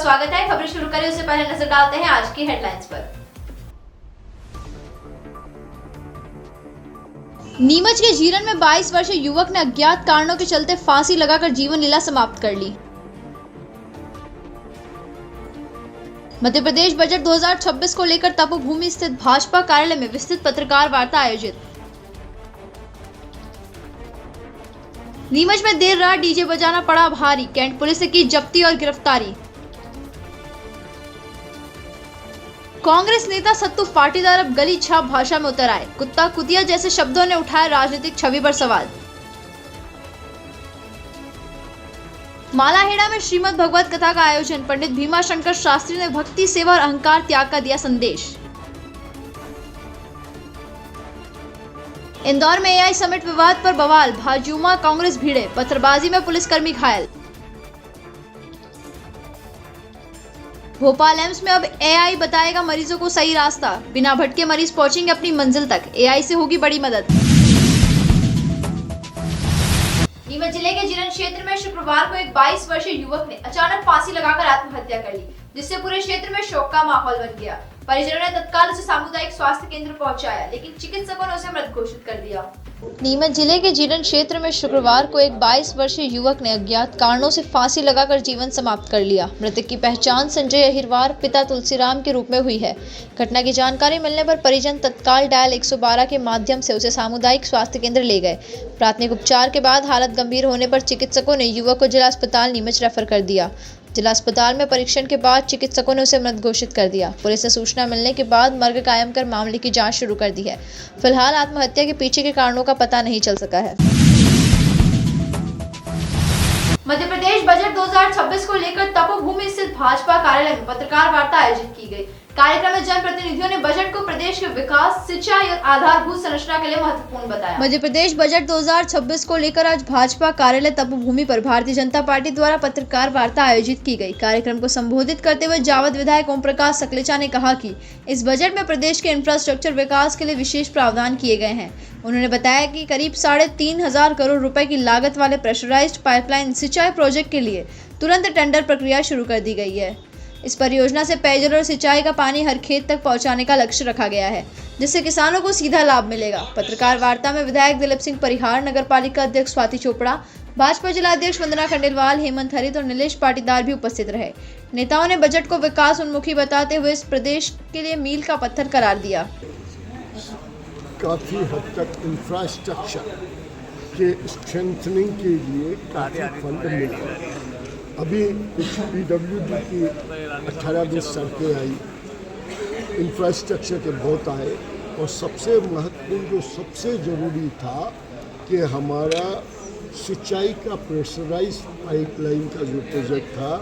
स्वागत है। खबरें शुरू करें उससे पहले नजर डालते हैं आज की हेडलाइंस पर। नीमच के जीरन में 22 वर्षीय युवक ने अज्ञात कारणों के चलते फांसी लगाकर जीवन लीला समाप्त कर ली। मध्य प्रदेश बजट 2026 को लेकर तपोभूमि स्थित भाजपा कार्यालय में विस्तृत पत्रकार वार्ता आयोजित। नीमच में देर रात डीजे बजाना पड़ा भारी, कैंट पुलिस ने की जब्ती और गिरफ्तारी। कांग्रेस नेता सत्तू पाटीदार अब गली छाप भाषा में उतर आए, कुत्ता कुतिया जैसे शब्दों ने उठाया राजनीतिक छवि पर सवाल। मालाहेड़ा में श्रीमद् भगवत कथा का आयोजन, पंडित भीमा शंकर शास्त्री ने भक्ति सेवा और अहंकार त्याग का दिया संदेश। इंदौर में एआई समिट विवाद पर बवाल, भाजयुमो कांग्रेस भिड़े, पत्थरबाजी में पुलिसकर्मी घायल। भोपाल एम्स में अब एआई बताएगा मरीजों को सही रास्ता, बिना भटके मरीज पहुंचेंगे अपनी मंजिल तक, एआई से होगी बड़ी मदद। नीमच जिले के जीरन क्षेत्र में शुक्रवार को एक 22 वर्षीय युवक ने अचानक फांसी लगाकर आत्महत्या कर ली, जिससे पूरे क्षेत्र में शोक का माहौल बन गया। परिजनों ने तत्काल उसे सामुदायिक स्वास्थ्य केंद्र पहुंचाया, लेकिन चिकित्सकों ने उसे मृत घोषित कर दिया। नीमच जिले के जीरन क्षेत्र में शुक्रवार को एक 22 वर्षीय युवक ने अज्ञात कारणों से फांसी लगाकर जीवन समाप्त कर लिया। मृतक की पहचान संजय अहिरवार पिता तुलसीराम के रूप में हुई है। घटना की जानकारी मिलने पर परिजन तत्काल डायल 112 के माध्यम से उसे सामुदायिक स्वास्थ्य केंद्र ले गए। प्राथमिक उपचार के बाद हालत गंभीर होने पर चिकित्सकों ने युवक को जिला अस्पताल नीमच रेफर कर दिया। जिला अस्पताल में परीक्षण के बाद चिकित्सकों ने उसे मृत घोषित कर दिया। पुलिस ने सूचना मिलने के बाद मर्ग कायम कर मामले की जांच शुरू कर दी है। फिलहाल आत्महत्या के पीछे के कारणों का पता नहीं चल सका है। मध्य प्रदेश बजट 2026 को लेकर तपोभूमि स्थित भाजपा कार्यालय में पत्रकार वार्ता आयोजित की गई। कार्यक्रम में जनप्रतिनिधियों ने बजट को प्रदेश के विकास, सिंचाई और आधारभूत संरचना के लिए महत्वपूर्ण बताया। मध्य प्रदेश बजट 2026 को लेकर आज भाजपा कार्यालय तपोभूमि पर भारतीय जनता पार्टी द्वारा पत्रकार वार्ता आयोजित की गई। कार्यक्रम को संबोधित करते हुए जावद विधायक ओम प्रकाश सकलेचा ने कहा कि इस बजट में प्रदेश के इंफ्रास्ट्रक्चर विकास के लिए विशेष प्रावधान किए गए हैं। उन्होंने बताया कि करीब 3,500 करोड़ रुपए की लागत वाले प्रेशराइज्ड पाइपलाइन सिंचाई प्रोजेक्ट के लिए तुरंत टेंडर प्रक्रिया शुरू कर दी गई है। इस परियोजना से पेयजल और सिंचाई का पानी हर खेत तक पहुंचाने का लक्ष्य रखा गया है, जिससे किसानों को सीधा लाभ मिलेगा। पत्रकार वार्ता में विधायक दिलीप सिंह परिहार, नगर पालिका अध्यक्ष स्वाति चोपड़ा, भाजपा जिला अध्यक्ष वंदना खंडेलवाल, हेमंत हरित और नीलेश पाटीदार भी उपस्थित रहे। नेताओं ने बजट को विकास उन्मुखी बताते हुए इस प्रदेश के लिए मील का पत्थर करार दिया। काफ़ी हद तक इंफ्रास्ट्रक्चर के स्ट्रेंथनिंग के लिए काफ़ी फंड मिला। अभी PWD की 18-20 सड़कें आई, इंफ्रास्ट्रक्चर के बहुत आए, और सबसे महत्वपूर्ण जो सबसे ज़रूरी था कि हमारा सिंचाई का प्रेशराइज पाइपलाइन का जो प्रोजेक्ट था,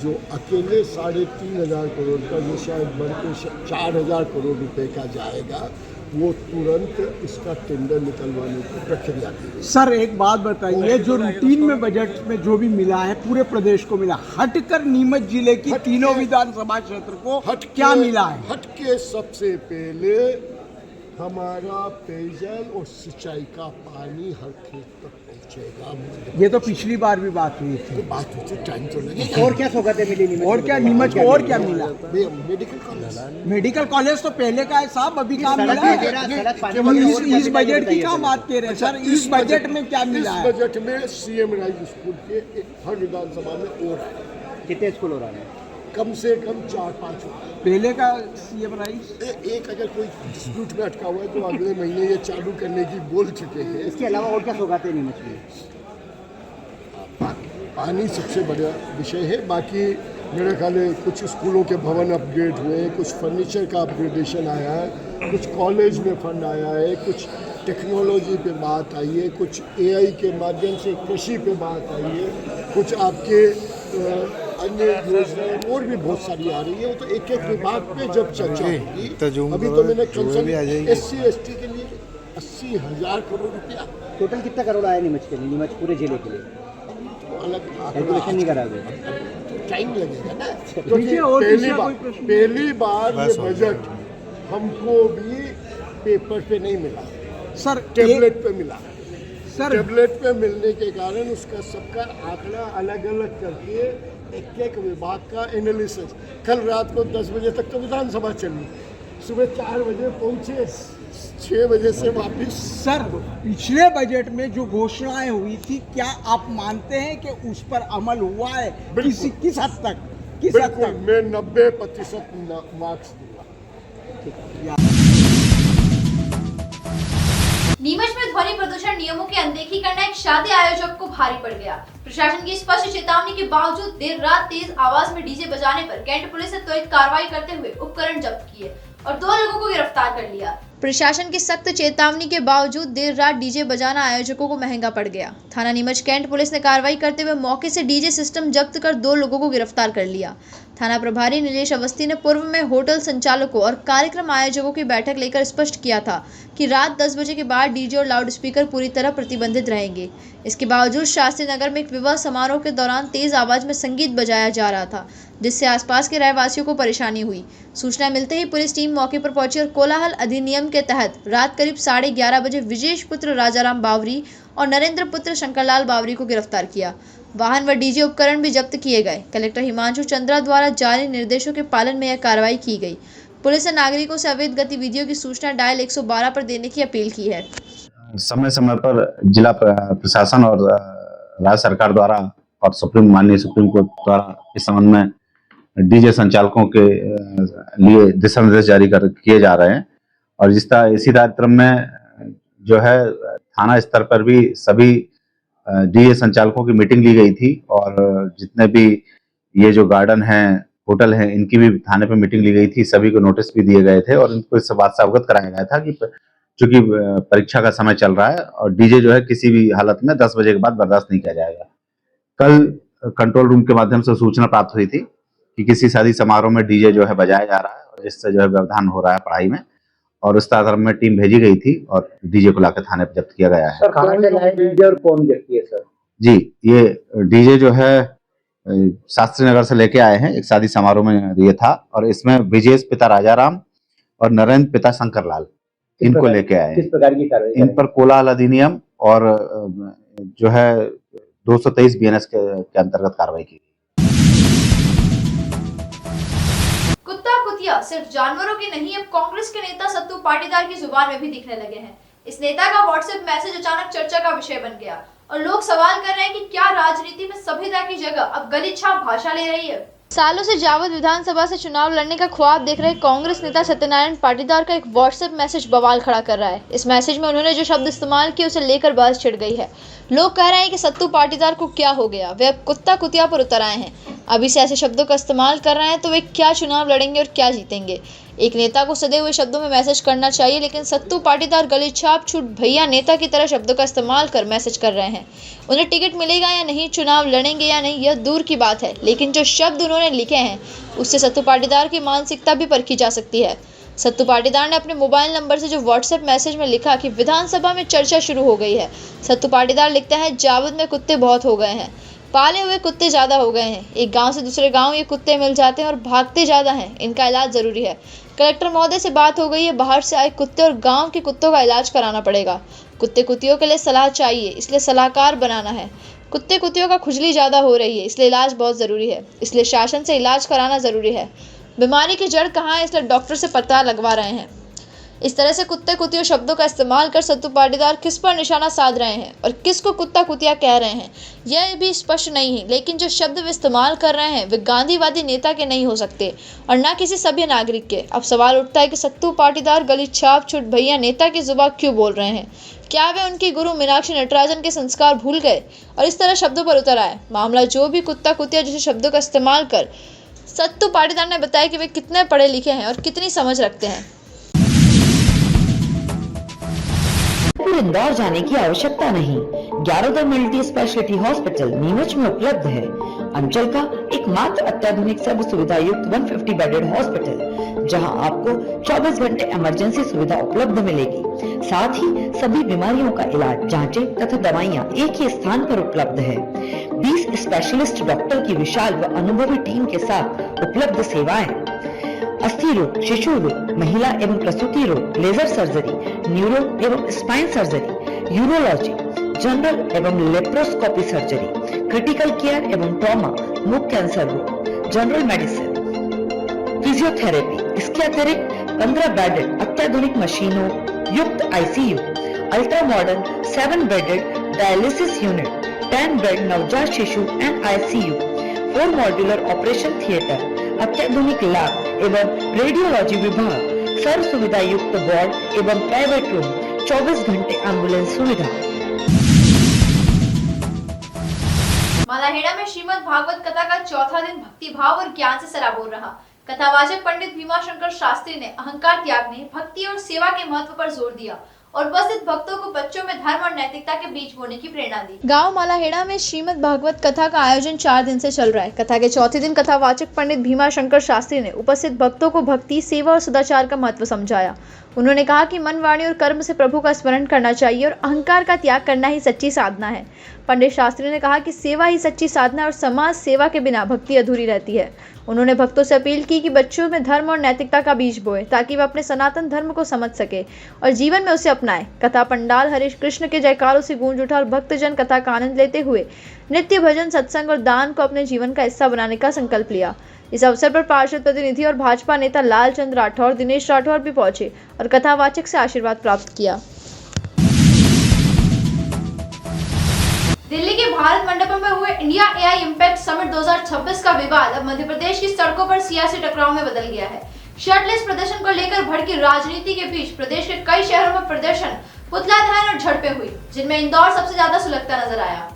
जो अकेले 3,500 करोड़ का, जो शायद बढ़ के 4,000 करोड़ रुपए का जाएगा, वो तुरंत इसका टेंडर निकलवाने की प्रक्रिया की। सर एक बात बताइए, जो रूटीन में बजट में जो भी मिला है पूरे प्रदेश को मिला, हटकर नीमच जिले की तीनों विधानसभा क्षेत्र को क्या मिला है? हटके सबसे पहले हमारा पेयजल और सिंचाई का पानी हर खेत तक पहुंचेगा। ये तो पिछली बार भी बात हुई थी। तो बात हुई थी, टाइम तो लगेगा। और क्या सौगातें मिली नीमच? और क्या नीमच को और क्या मिला? Medical college. मेडिकल कॉलेज तो पहले का है साहब, अभी काम मिला है। इस बजट की क्या बात कह रहे हैं सर? इस बजट में क्या मिला है? इस बजट में CM राइज स्कूल के हर विधानसभा में और कितने स्कूल हो रहा है? कम से कम 4-5। पहले का CM राइज एक अगर कोई डिस्प्यूट में अटका हुआ है तो अगले महीने ये चालू करने की बोल चुके हैं। इसके अलावा और क्या सौगातें नहीं मछली? पानी सबसे बड़ा विषय है। बाकी मेरे ख्याल है कुछ स्कूलों के भवन अपग्रेड हुए, कुछ फर्नीचर का अपग्रेडेशन आया है, कुछ कॉलेज में फंड आया है, कुछ टेक्नोलॉजी पे बात आई है, कुछ AI के माध्यम से कृषि पे बात आई है, कुछ आपके अन्य योजनाएं और भी बहुत सारी आ रही है। वो तो एक-एक विभाग पे जब चर्चा होगी। अभी तो मैंने SC/ST के लिए 80,000 करोड़ रुपया। टोटल कितना करोड़ आया नीमच के लिए, नीमच पूरे जिले के लिए? अलग कैलकुलेशन नहीं करा गया, टाइम लगेगा ना, क्योंकि पहली बार ये बजट हमको भी पेपर पे नहीं मिला सर, टेबलेट पे मिला। सर टेबलेट पे मिलने के कारण उसका सबका आंकड़ा अलग अलग करके एक एक विभाग का एनालिसिस। कल रात को 10 बजे तक तो विधानसभा चली, सुबह 4 बजे पहुंचे, 6 बजे से वापस। सर, पिछले बजट में जो घोषणाएं हुई थी, क्या आप मानते हैं कि उस पर अमल हुआ है? किस हद तक? बिल्कुल, मैं 90% मार्क्स दूंगा। नीमच में ध्वनि प्रदूषण नियमों की अनदेखी करना एक शादी आयोजक को भारी पड़ गया। प्रशासन की स्पष्ट चेतावनी के बावजूद देर रात तेज आवाज में डीजे बजाने पर कैंट पुलिस ने त्वरित कार्रवाई करते हुए उपकरण जब्त किए और 2 लोगों को गिरफ्तार कर लिया। प्रशासन की सख्त चेतावनी के बावजूद देर रात डीजे बजाना आयोजकों को महंगा पड़ गया। थाना नीमच कैंट पुलिस ने कार्रवाई करते हुए मौके से डीजे सिस्टम जब्त कर 2 लोगों को गिरफ्तार कर लिया। थाना प्रभारी नीलेश अवस्थी ने पूर्व में होटल संचालकों और कार्यक्रम आयोजकों की बैठक लेकर स्पष्ट किया था कि रात 10 बजे के बाद डीजे और लाउडस्पीकर पूरी तरह प्रतिबंधित रहेंगे। इसके बावजूद शास्त्री नगर में एक विवाह समारोह के दौरान तेज आवाज में संगीत बजाया जा रहा था, जिससे आसपास के रहवासियों को परेशानी हुई। सूचना मिलते ही पुलिस टीम मौके पर पहुंची और कोलाहल अधिनियम के तहत रात करीब 11:30 बजे विजेश पुत्र राजाराम बावरी और नरेंद्र पुत्र शंकरलाल बावरी को गिरफ्तार किया। वाहन व डीजे उपकरण भी जब्त किए गए। कलेक्टर हिमांशु चंद्रा द्वारा जारी निर्देशों के पालन में यह कार्रवाई की गई। पुलिस ने नागरिकों से अवैध गतिविधियों की सूचना डायल 112 पर देने की अपील की है। समय समय पर जिला प्रशासन और राज्य सरकार द्वारा और माननीय सुप्रीम कोर्ट द्वारा इस संबंध में डीजे संचालकों के लिए दिशा निर्देश जारी किए जा रहे हैं और इसी कार्यक्रम में जो है थाना स्तर पर भी सभी डीजे संचालकों की मीटिंग ली गई थी और जितने भी ये जो गार्डन हैं, होटल हैं, इनकी भी थाने पे मीटिंग ली गई थी। सभी को नोटिस भी दिए गए थे और इनको इस बात से अवगत कराया गया था कि चूंकि परीक्षा का समय चल रहा है और डीजे जो है किसी भी हालत में 10 बजे के बाद बर्दाश्त नहीं किया जाएगा। कल कंट्रोल रूम के माध्यम से सूचना प्राप्त हुई थी कि किसी शादी समारोह में डीजे जो है बजाया जा रहा है और जिससे जो है व्यवधान हो रहा है पढ़ाई में, और उस संदर्भ में टीम भेजी गई थी और डीजे को लाकर थाने पर जब्त किया गया है। सर, कहाँ से लाए डीजे और कौन जब्त किए सर? जी, ये डीजे जो है शास्त्री नगर से लेके आए हैं, एक शादी समारोह में ये था और इसमें विजेश पिता राजाराम और नरेंद्र पिता शंकरलाल इनको लेके आए। किस प्रकार की कार्रवाई? इन पर कोलाहल अधिनियम और जो है 223 BNS के अंतर्गत कार्रवाई की। कुत्ता कुतिया सिर्फ जानवरों की नहीं, अब कांग्रेस के नेता सत्तू पाटीदार की जुबान में भी दिखने लगे हैं। इस नेता का व्हाट्सएप मैसेज अचानक चर्चा का विषय बन गया और लोग सवाल कर रहे हैं कि क्या राजनीति में सभ्यता की जगह अब गली छाप भाषा ले रही है। सालों से जावत विधानसभा से चुनाव लड़ने का ख्वाब देख रहे कांग्रेस नेता सत्यनारायण पाटीदार का एक व्हाट्सएप मैसेज बवाल खड़ा कर रहा है। इस मैसेज में उन्होंने जो शब्द इस्तेमाल किए उसे लेकर बहस छिड़ गई है। लोग कह रहे हैं कि सत्तू पाटीदार को क्या हो गया, वे अब कुत्ता कुतिया पर उतर आए हैं। अभी से ऐसे शब्दों का इस्तेमाल कर रहे हैं तो वे क्या चुनाव लड़ेंगे और क्या जीतेंगे। एक नेता को सदे हुए शब्दों में मैसेज करना चाहिए, लेकिन सत्तू पाटीदार गली छाप छूट भैया नेता की तरह शब्दों का इस्तेमाल कर मैसेज कर रहे हैं। उन्हें टिकट मिलेगा या नहीं, चुनाव लड़ेंगे या नहीं, यह दूर की बात है, लेकिन जो शब्द उन्होंने लिखे हैं उससे सत्तू पाटीदार की मानसिकता भी परखी जा सकती है। सत्तू पाटीदार ने अपने मोबाइल नंबर से जो व्हाट्सएप मैसेज में लिखा कि विधानसभा में चर्चा शुरू हो गई है। सत्तू पाटीदार लिखता है, जावद में कुत्ते बहुत हो गए हैं, पाले हुए कुत्ते ज़्यादा हो गए हैं, एक गांव से दूसरे गांव ये कुत्ते मिल जाते हैं और भागते ज़्यादा हैं, इनका इलाज ज़रूरी है। कलेक्टर महोदय से बात हो गई है, बाहर से आए कुत्ते और गांव के कुत्तों का इलाज कराना पड़ेगा। कुत्ते कुतियों के लिए सलाह चाहिए, इसलिए सलाहकार बनाना है। कुत्ते कुतियों का खुजली ज़्यादा हो रही है, इसलिए इलाज बहुत ज़रूरी है, इसलिए शासन से इलाज कराना ज़रूरी है। बीमारी की जड़ कहाँ है, इसलिए डॉक्टर से पता लगवा रहे हैं। इस तरह से कुत्ते कुतियों शब्दों का इस्तेमाल कर सत्तू पाटीदार किस पर निशाना साध रहे हैं और किसको कुत्ता कुतिया कह रहे हैं यह भी स्पष्ट नहीं है, लेकिन जो शब्द वे इस्तेमाल कर रहे हैं वे गांधीवादी नेता के नहीं हो सकते और न किसी सभ्य नागरिक के। अब सवाल उठता है कि सत्तू पाटीदार गली छाप छुट भैया नेता की जुबान क्यों बोल रहे हैं। क्या वे उनकी गुरु मीनाक्षी नटराजन के संस्कार भूल गए और इस तरह शब्दों पर उतर आए। मामला जो भी कुत्ता कुतिया जैसे शब्दों का इस्तेमाल कर सत्तू पाटीदार ने बताया कि वे कितने पढ़े लिखे हैं और कितनी समझ रखते हैं। इंदौर जाने की आवश्यकता नहीं। ग्यारोदर मल्टी स्पेशलिटी हॉस्पिटल नीमच में उपलब्ध है। अंचल का एकमात्र अत्याधुनिक सब सुविधा युक्त 150 बेडेड हॉस्पिटल, जहां आपको 24 घंटे इमरजेंसी सुविधा उपलब्ध मिलेगी। साथ ही सभी बीमारियों का इलाज, जांचें तथा दवाइयां एक ही स्थान पर उपलब्ध है। 20 स्पेशलिस्ट डॉक्टर की विशाल व अनुभवी टीम के साथ उपलब्ध सेवाएं, अस्थि रोग, शिशु रोग, महिला एवं प्रसूति रोग, लेजर सर्जरी, न्यूरो एवं स्पाइन सर्जरी, यूरोलॉजी, जनरल एवं लेप्रोस्कोपी सर्जरी, क्रिटिकल केयर एवं ट्रॉमा मुख कैंसर रोग, जनरल मेडिसिन, फिजियोथेरेपी। इसके अतिरिक्त 15 बेडेड अत्याधुनिक मशीनों युक्त ICU, ultra modern 7 bedded dialysis unit, 10 bed नवजात शिशु and ICU, 4 modular operation theatre, अत्याधुनिक लैब एवं रेडियोलॉजी विभाग, सर्व सुविधा युक्त वार्ड एवं प्राइवेट रूम, 24 घंटे एम्बुलेंस सुविधा। मालाहेड़ा में श्रीमद् भागवत कथा का चौथा दिन भक्ति भाव और ज्ञान से सराबोर रहा। कथावाचक पंडित भीमाशंकर शास्त्री ने अहंकार त्यागने, भक्ति और सेवा के महत्व पर जोर दिया और उपस्थित भक्तों को बच्चों में धर्म और नैतिकता के बीज बोने की प्रेरणा दी। गांव मालाहेड़ा में श्रीमद् भागवत कथा का आयोजन 4 दिन से चल रहा है। कथा के चौथे दिन कथावाचक पंडित भीमाशंकर शास्त्री ने उपस्थित भक्तों को भक्ति, सेवा और सदाचार का महत्व समझाया। उन्होंने कहा कि मन, वाणी और कर्म से प्रभु का स्मरण करना चाहिए और अहंकार का त्याग करना ही सच्ची साधना है। पंडित शास्त्री ने कहा कि सेवा ही सच्ची साधना और समाज सेवा के बिना भक्ति अधूरी रहती है। उन्होंने भक्तों से अपील की कि बच्चों में धर्म और नैतिकता का बीज बोए ताकि वे अपने सनातन धर्म को समझ सके और जीवन में उसे अपनाएं। कथा पंडाल हरे कृष्ण के जयकारों से गूंज उठा और भक्तजन कथा का आनंद लेते हुए नित्य भजन, सत्संग और दान को अपने जीवन का हिस्सा बनाने का संकल्प लिया। इस अवसर पर पार्षद प्रतिनिधि और भाजपा नेता लालचंद राठौर, दिनेश राठौर भी पहुंचे और कथावाचक से आशीर्वाद प्राप्त किया। दिल्ली के भारत मंडपम में हुए इंडिया एआई इम्पैक्ट समिट 2026 का विवाद अब मध्य प्रदेश की सड़कों पर सियासी टकराव में बदल गया है। शर्टलेस प्रदर्शन को लेकर भड़की राजनीति के बीच प्रदेश के कई शहरों में प्रदर्शन, पुतला दहन और झड़पें हुई, जिनमें इंदौर सबसे ज्यादा सुलगता नजर आया।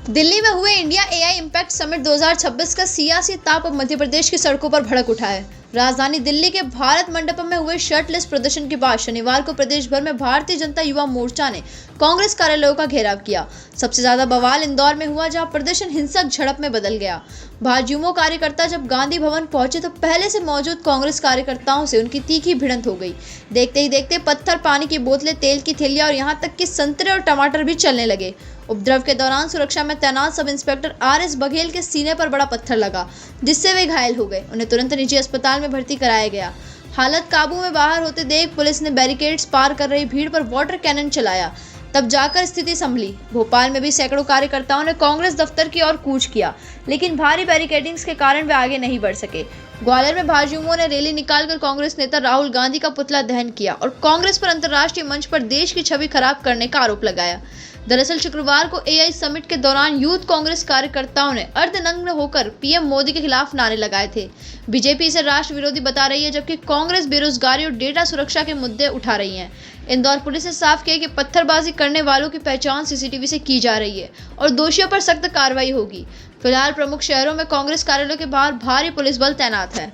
दिल्ली में हुए इंडिया एआई इम्पैक्ट समिट 2026 का सियासी ताप अब मध्य प्रदेश की सड़कों पर भड़क उठा है। राजधानी दिल्ली के भारत मंडपम में हुए शर्टलेस प्रदर्शन के बाद शनिवार को प्रदेश भर में भारतीय जनता युवा मोर्चा ने कांग्रेस कार्यालयों का घेराव किया। सबसे ज्यादा बवाल इंदौर में हुआ, जहां प्रदर्शन हिंसक झड़प में बदल गया। भाजयुमो कार्यकर्ता जब गांधी भवन पहुंचे तो पहले से मौजूद कांग्रेस कार्यकर्ताओं से उनकी तीखी भिड़ंत हो गई। देखते ही देखते पत्थर, पानी की बोतलें, तेल की थैलियां और यहां तक कि संतरे और टमाटर भी चलने लगे। उपद्रव के दौरान सुरक्षा में तैनात सब इंस्पेक्टर आरएस बघेल के सीने पर बड़ा पत्थर लगा, जिससे वे घायल हो गए। उन्हें तुरंत निजी अस्पताल में भर्ती कराया गया। हालत काबू में बाहर होते देख पुलिस ने बैरिकेड्स पार कर रही भीड़ पर वाटर कैनन चलाया, तब जाकर स्थिति संभली। भोपाल में भी सैकड़ों कार्यकर्ताओं ने कांग्रेस दफ्तर की ओर कूच किया, लेकिन भारी बैरिकेडिंग्स के कारण वे आगे नहीं बढ़ सके। ग्वालियर में भाजयुमो ने रैली निकालकर कांग्रेस नेता राहुल गांधी का पुतला दहन किया और कांग्रेस पर अंतर्राष्ट्रीय मंच पर देश की छवि खराब करने का आरोप लगाया। दरअसल शुक्रवार को एआई समिट के दौरान यूथ कांग्रेस कार्यकर्ताओं ने अर्धनग्न होकर पीएम मोदी के खिलाफ नारे लगाए थे। बीजेपी इसे राष्ट्र विरोधी बता रही है, जबकि कांग्रेस बेरोजगारी और डेटा सुरक्षा के मुद्दे उठा रही है। इंदौर पुलिस ने साफ किया कि पत्थरबाजी करने वालों की पहचान सीसीटीवी से की जा रही है और दोषियों पर सख्त कार्रवाई होगी। फिलहाल प्रमुख शहरों में कांग्रेस कार्यालयों के बाहर भारी पुलिस बल तैनात है।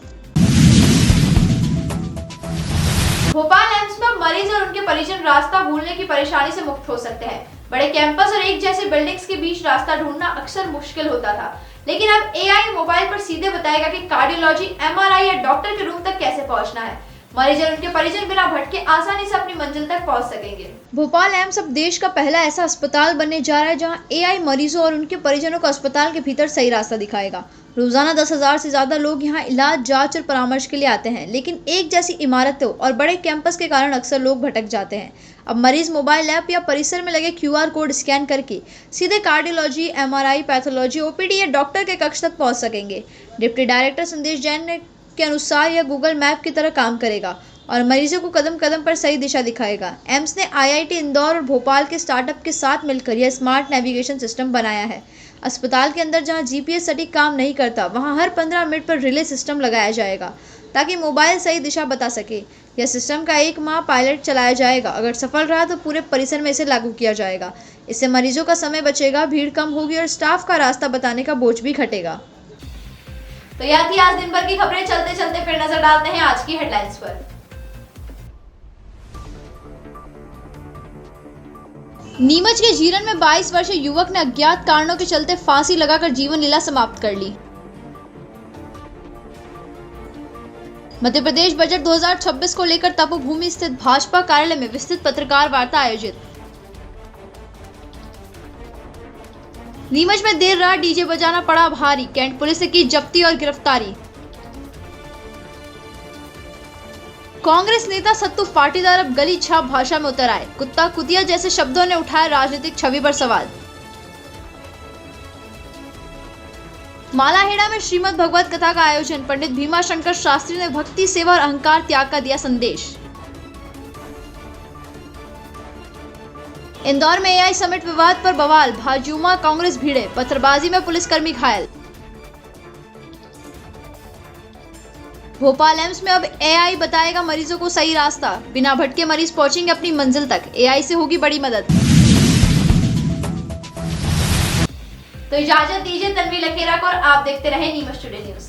भोपाल एम्स में मरीज और उनके परिजन रास्ता भूलने की परेशानी से मुक्त हो सकते हैं। बड़े कैंपस और एक जैसे बिल्डिंग्स के बीच रास्ता ढूंढना अक्सर मुश्किल होता था, लेकिन अब एआई मोबाइल पर सीधे बताएगा कि कार्डियोलॉजी, एमआरआई या डॉक्टर के रूम तक कैसे पहुंचना है। मरीज और उनके परिजन बिना भटके आसानी से अपनी मंजिल तक पहुंच सकेंगे। भोपाल एम्स अब देश का पहला ऐसा अस्पताल बनने जा रहा है जहां एआई मरीजों और उनके परिजनों को अस्पताल के भीतर सही रास्ता दिखाएगा। रोजाना 10,000 से ज्यादा लोग यहां इलाज, जांच और परामर्श के लिए आते हैं, लेकिन एक जैसी इमारतों और बड़े कैंपस के कारण अक्सर लोग भटक जाते हैं। अब मरीज मोबाइल ऐप या परिसर में लगे क्यूआर कोड स्कैन करके सीधे कार्डियोलॉजी, एमआरआई, पैथोलॉजी, ओपीडी या डॉक्टर के कक्ष तक पहुंच सकेंगे। डिप्टी डायरेक्टर संदेश जैन के अनुसार यह गूगल मैप की तरह काम करेगा और मरीजों को कदम कदम पर सही दिशा दिखाएगा। एम्स ने आईआईटी इंदौर और भोपाल के स्टार्टअप के साथ मिलकर यह स्मार्ट नेविगेशन सिस्टम बनाया है। अस्पताल के अंदर जहां जीपीएस सटीक काम नहीं करता, वहां हर 15 मिनट पर रिले सिस्टम लगाया जाएगा ताकि मोबाइल सही दिशा बता सके। यह सिस्टम का 1 माह पायलट चलाया जाएगा। अगर सफल रहा तो पूरे परिसर में इसे लागू किया जाएगा। इससे मरीजों का समय बचेगा, भीड़ कम होगी और स्टाफ का रास्ता बताने का बोझ भी घटेगा। तो यह थी आज दिन भर की खबरें। चलते चलते फिर नजर डालते हैं आज की हेडलाइंस पर। नीमच के जीरन में 22 वर्षीय युवक ने अज्ञात कारणों के चलते फांसी लगाकर जीवन लीला समाप्त कर ली। मध्य प्रदेश बजट 2026 को लेकर तपोभूमि स्थित भाजपा कार्यालय में विस्तृत पत्रकार वार्ता आयोजित। नीमच में देर रात डीजे बजाना पड़ा भारी, कैंट पुलिस ने की जब्ती और गिरफ्तारी। कांग्रेस नेता सत्तू पाटीदार अब गली छाप भाषा में उतर आए। कुत्ता कुतिया जैसे शब्दों ने उठाया राजनीतिक छवि पर सवाल। मालाहेड़ा में श्रीमद् भगवत कथा का आयोजन, पंडित भीमा शंकर शास्त्री ने भक्ति, सेवा और अहंकार त्याग का दिया संदेश। इंदौर में एआई समिट विवाद पर बवाल, भाजयुमो कांग्रेस भिड़े, पत्थरबाजी में पुलिसकर्मी घायल। भोपाल एम्स में अब एआई बताएगा मरीजों को सही रास्ता, बिना भटके मरीज पहुंचेंगे अपनी मंजिल तक, एआई से होगी बड़ी मदद। तो इजाजत दीजिए तन्वी लखेरा को और आप देखते रहे नीमच टुडे न्यूज।